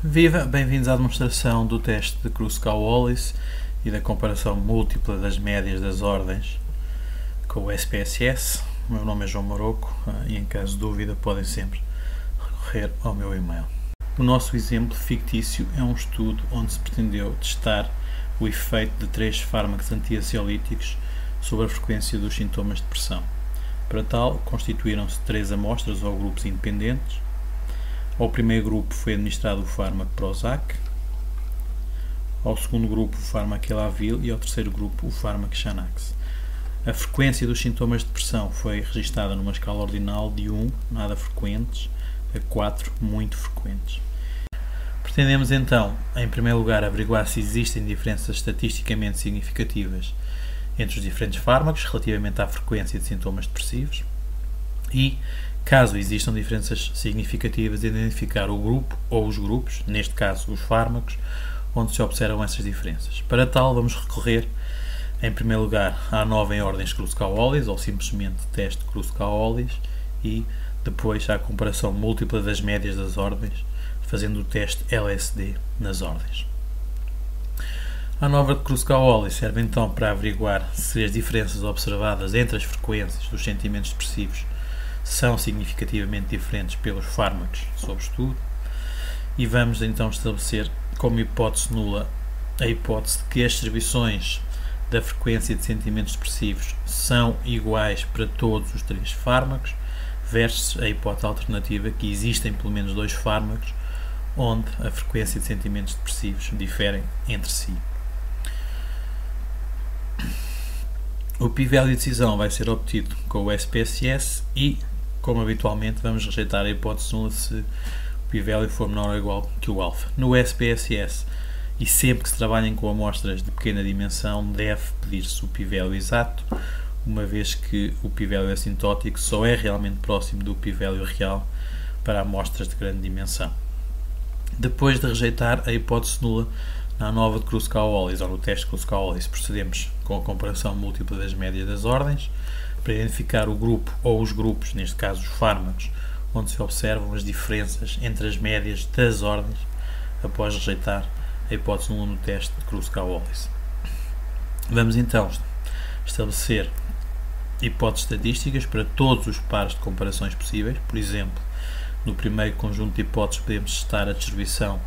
Viva! Bem-vindos à demonstração do teste de Kruskal-Wallis e da comparação múltipla das médias das ordens com o SPSS. O meu nome é João Maroco e em caso de dúvida podem sempre recorrer ao meu e-mail. O nosso exemplo fictício é um estudo onde se pretendeu testar o efeito de 3 fármacos anti-ansiolíticos sobre a frequência dos sintomas de depressão. Para tal, constituíram-se 3 amostras ou grupos independentes. Ao primeiro grupo foi administrado o fármaco Prozac, ao segundo grupo o fármaco Elavil e ao terceiro grupo o fármaco Xanax. A frequência dos sintomas de depressão foi registada numa escala ordinal de 1, nada frequentes, a 4, muito frequentes. Pretendemos então, em primeiro lugar, averiguar se existem diferenças estatisticamente significativas entre os diferentes fármacos relativamente à frequência de sintomas depressivos e, caso existam diferenças significativas, identificar o grupo ou os grupos, neste caso os fármacos, onde se observam essas diferenças. Para tal, vamos recorrer, em primeiro lugar, à nova em ordens Kruskal-Wallis, ou simplesmente teste Kruskal-Wallis, e depois à comparação múltipla das médias das ordens, fazendo o teste LSD nas ordens. A nova de Kruskal-Wallis serve então para averiguar se as diferenças observadas entre as frequências dos sentimentos depressivos são significativamente diferentes pelos fármacos sob estudo, e vamos então estabelecer como hipótese nula a hipótese de que as distribuições da frequência de sentimentos depressivos são iguais para todos os 3 fármacos, versus a hipótese alternativa que existem pelo menos 2 fármacos onde a frequência de sentimentos depressivos diferem entre si. O p-value de decisão vai ser obtido com o SPSS e, como habitualmente, vamos rejeitar a hipótese nula se o p-value for menor ou igual que o alfa. No SPSS, e sempre que se trabalhem com amostras de pequena dimensão, deve pedir-se o p-value exato, uma vez que o p-value assintótico só é realmente próximo do p-value real para amostras de grande dimensão. Depois de rejeitar a hipótese nula na nova de Kruskal-Wallis ou no teste Kruskal-Wallis, procedemos com a comparação múltipla das médias das ordens para identificar o grupo ou os grupos, neste caso os fármacos, onde se observam as diferenças entre as médias das ordens após rejeitar a hipótese nula no teste de Kruskal-Wallis. Vamos então estabelecer hipóteses estatísticas para todos os pares de comparações possíveis. Por exemplo, no primeiro conjunto de hipóteses podemos testar a distribuição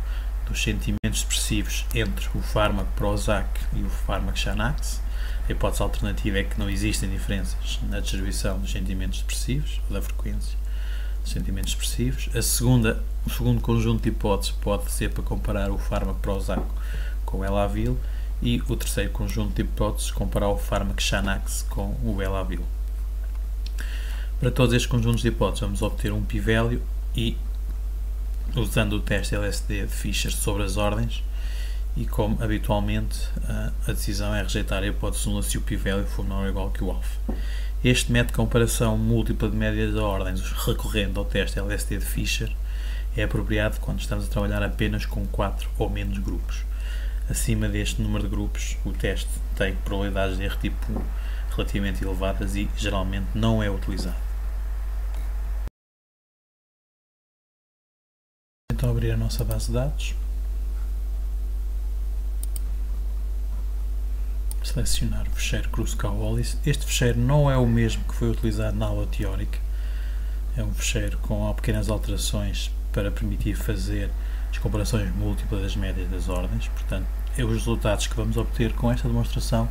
dos sentimentos depressivos entre o fármaco Prozac e o fármaco Xanax. A hipótese alternativa é que não existem diferenças na distribuição dos sentimentos depressivos, ou da frequência dos sentimentos depressivos. O segundo conjunto de hipóteses pode ser para comparar o fármaco Prozac com o Elavil, e o terceiro conjunto de hipóteses comparar o fármaco Xanax com o Elavil. Para todos estes conjuntos de hipóteses vamos obter um p-value e, usando o teste LSD de Fischer sobre as ordens, e como habitualmente a decisão é rejeitar a hipótese nula se o p-value for menor ou igual que o alfa. Este método de comparação múltipla de médias de ordens recorrendo ao teste LSD de Fischer é apropriado quando estamos a trabalhar apenas com 4 ou menos grupos. Acima deste número de grupos, o teste tem probabilidades de erro tipo 1 relativamente elevadas e geralmente não é utilizado. Então abrir a nossa base de dados, selecionar o fecheiro Kruskal-Wallis. Este fecheiro não é o mesmo que foi utilizado na aula teórica, é um fecheiro com pequenas alterações para permitir fazer as comparações múltiplas das médias das ordens. Portanto, os resultados que vamos obter com esta demonstração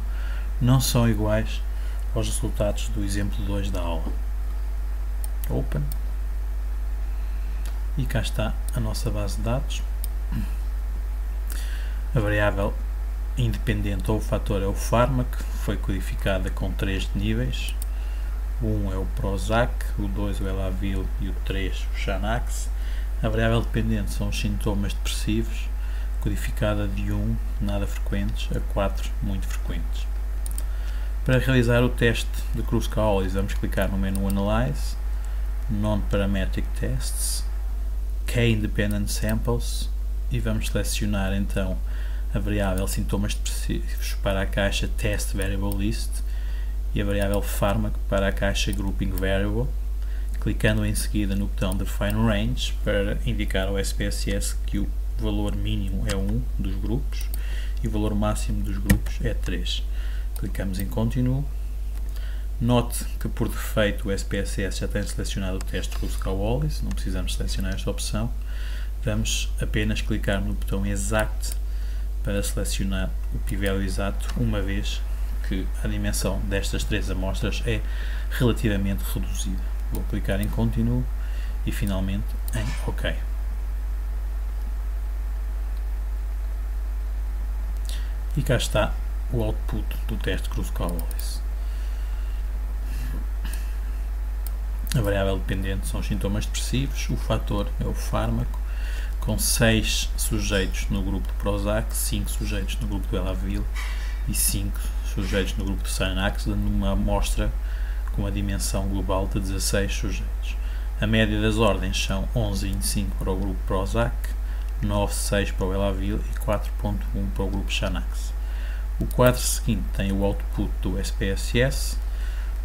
não são iguais aos resultados do exemplo 2 da aula. Open. E cá está a nossa base de dados. A variável independente ou o fator é o fármaco, foi codificada com 3 níveis. O 1 é o Prozac, o 2 o Elavil e o 3 o Xanax. A variável dependente são os sintomas depressivos, codificada de 1, nada frequentes, a 4, muito frequentes. Para realizar o teste de Kruskal-Wallis, vamos clicar no menu Analyze, Non-Parametric Tests, K-Independent Samples, e vamos selecionar então a variável sintomas depressivos para a caixa Test Variable List e a variável fármaco para a caixa Grouping Variable, clicando em seguida no botão Define Range para indicar ao SPSS que o o valor mínimo é 1 dos grupos e o valor máximo dos grupos é 3. Clicamos em Continue. Note que por defeito o SPSS já tem selecionado o teste Kruskal-Wallis, não precisamos selecionar esta opção. Vamos apenas clicar no botão Exact para selecionar o p-value exato, uma vez que a dimensão destas 3 amostras é relativamente reduzida. Vou clicar em Continue e finalmente em OK. E cá está o output do teste Kruskal-Wallis. A variável dependente são os sintomas depressivos, o fator é o fármaco, com 6 sujeitos no grupo de Prozac, 5 sujeitos no grupo do Elavil e 5 sujeitos no grupo de Xanax, dando uma amostra com uma dimensão global de 16 sujeitos. A média das ordens são 11,25 para o grupo Prozac, 9,6 para o Elavil e 4,1 para o grupo Xanax. O quadro seguinte tem o output do SPSS,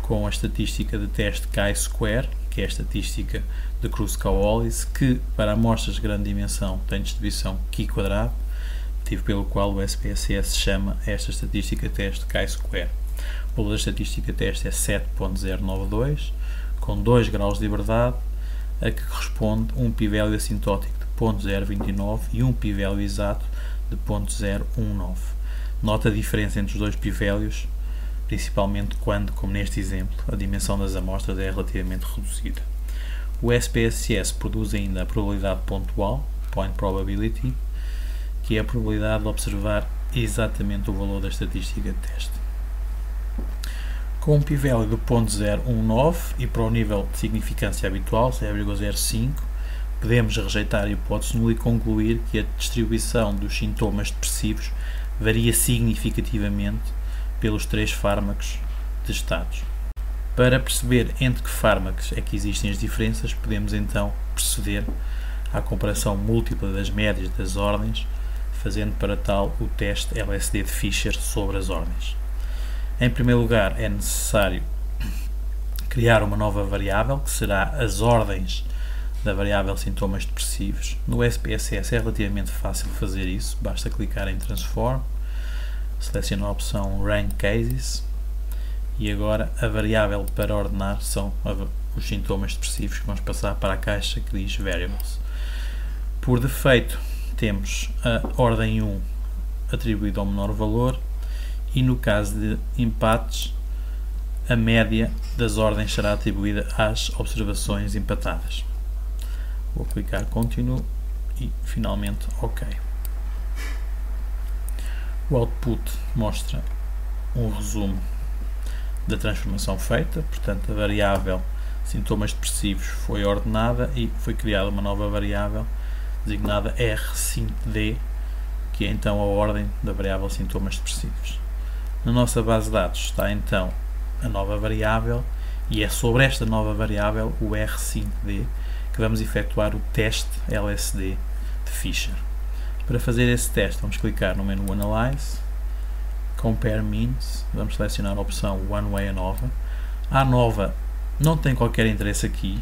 com a estatística de teste chi-square, que é a estatística de Kruskal-Wallis, que para amostras de grande dimensão tem distribuição chi-quadrado, motivo pelo qual o SPSS chama esta estatística teste chi-square. O valor da estatística teste é 7.092, com 2 graus de liberdade, a que corresponde um p-value assintótico de 0.029 e um p-value exato de 0.019. Nota a diferença entre os dois p-values, principalmente quando, como neste exemplo, a dimensão das amostras é relativamente reduzida. O SPSS produz ainda a probabilidade pontual, Point Probability, que é a probabilidade de observar exatamente o valor da estatística de teste. Com um p-value de 0.019 e para o nível de significância habitual, 0,05, podemos rejeitar a hipótese nula e concluir que a distribuição dos sintomas depressivos varia significativamente pelos 3 fármacos testados. Para perceber entre que fármacos é que existem as diferenças, podemos então proceder à comparação múltipla das médias das ordens, fazendo para tal o teste LSD de Fischer sobre as ordens. Em primeiro lugar, é necessário criar uma nova variável, que será as ordens da variável sintomas depressivos. No SPSS é relativamente fácil fazer isso, basta clicar em Transform, selecionar a opção Rank Cases e agora a variável para ordenar são os sintomas depressivos, que vamos passar para a caixa que diz Variables. Por defeito temos a ordem 1 atribuída ao menor valor e no caso de empates a média das ordens será atribuída às observações empatadas. Vou clicar Continue e finalmente OK. O output mostra um resumo da transformação feita, portanto a variável sintomas depressivos foi ordenada e foi criada uma nova variável designada R5D, que é então a ordem da variável sintomas depressivos. Na nossa base de dados está então a nova variável e é sobre esta nova variável, o R5D, que vamos efetuar o teste LSD de Fischer. Para fazer esse teste, vamos clicar no menu Analyze, Compare Means, vamos selecionar a opção One Way ANOVA. A ANOVA não tem qualquer interesse aqui,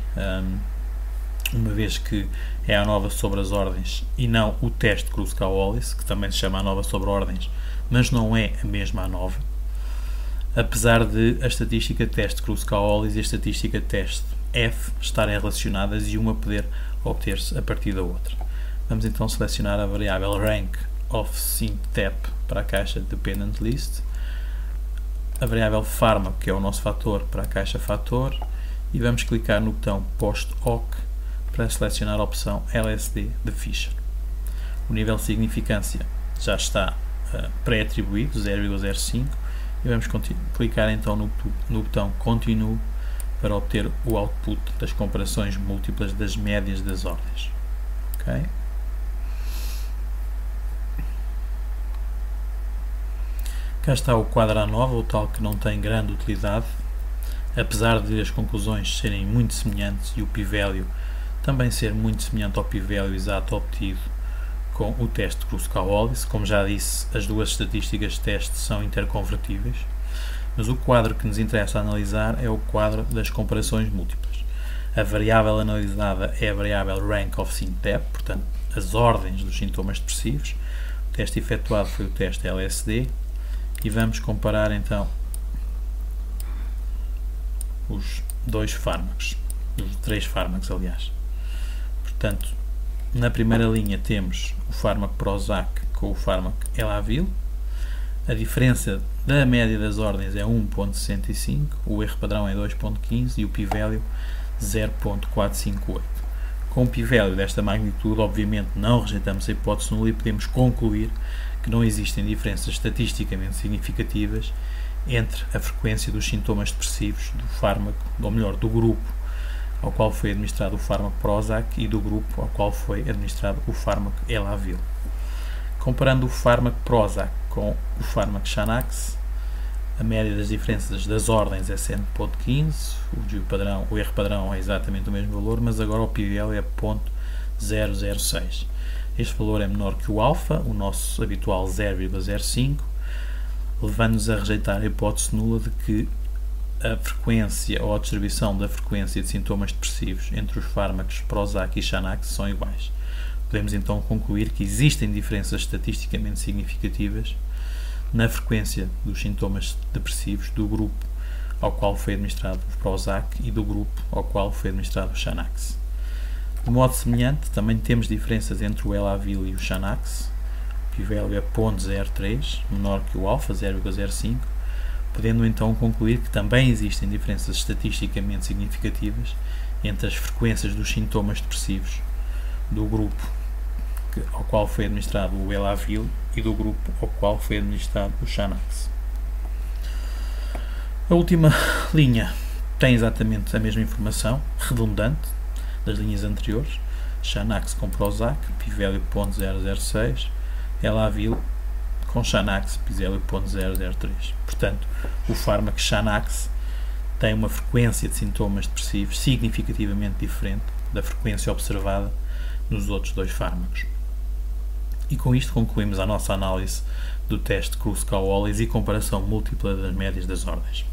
uma vez que é a ANOVA sobre as ordens e não o teste Kruskal-Wallis, que também se chama ANOVA sobre ordens, mas não é a mesma ANOVA, apesar de a estatística teste Kruskal-Wallis e a estatística teste F estarem relacionadas e uma poder obter-se a partir da outra. Vamos então selecionar a variável Rank of SYNTAP para a caixa Dependent List, a variável fármaco, que é o nosso fator, para a caixa fator, e vamos clicar no botão Post-Hoc para selecionar a opção LSD de Fischer. O nível de significância já está pré-atribuído, 0,05, e vamos clicar então no botão Continue para obter o output das comparações múltiplas das médias das ordens. Okay? Cá está o quadro ANOVA, o tal que não tem grande utilidade, apesar de as conclusões serem muito semelhantes e o p-value também ser muito semelhante ao p-value exato obtido com o teste Kruskal-Wallis. Como já disse, as duas estatísticas de teste são interconvertíveis, mas o quadro que nos interessa analisar é o quadro das comparações múltiplas. A variável analisada é a variável Rank of SYNTAP, portanto as ordens dos sintomas depressivos. O teste efetuado foi o teste LSD e vamos comparar então os dois fármacos, os 3 fármacos aliás. Portanto, na primeira linha temos o fármaco Prozac com o fármaco Elavil. A diferença da média das ordens é 1.65, o R padrão é 2.15 e o p-value 0.458. Com o p-value desta magnitude, obviamente não rejeitamos a hipótese nula e podemos concluir que não existem diferenças estatisticamente significativas entre a frequência dos sintomas depressivos do fármaco, ou melhor, do grupo ao qual foi administrado o fármaco Prozac e do grupo ao qual foi administrado o fármaco Elavil. Comparando o fármaco Prozac com o fármaco Xanax, a média das diferenças das ordens é 100.15, o R padrão é exatamente o mesmo valor, mas agora o p-value é 0.006. Este valor é menor que o alfa, o nosso habitual 0.05, levando-nos a rejeitar a hipótese nula de que a frequência ou a distribuição da frequência de sintomas depressivos entre os fármacos Prozac e Xanax são iguais. Podemos então concluir que existem diferenças estatisticamente significativas na frequência dos sintomas depressivos do grupo ao qual foi administrado o Prozac e do grupo ao qual foi administrado o Xanax. De modo semelhante, também temos diferenças entre o Elavil e o Xanax. O p-value é 0.03, menor que o alfa, 0.05, podendo então concluir que também existem diferenças estatisticamente significativas entre as frequências dos sintomas depressivos do grupo ao qual foi administrado o Elavil e do grupo ao qual foi administrado o Xanax. A última linha tem exatamente a mesma informação, redundante, das linhas anteriores. Xanax com Prozac, p-value 0.006, Elavil com Xanax, p-value 0.003. Portanto, o fármaco Xanax tem uma frequência de sintomas depressivos significativamente diferente da frequência observada nos outros 2 fármacos. E com isto concluímos a nossa análise do teste Kruskal-Wallis e comparação múltipla das médias das ordens.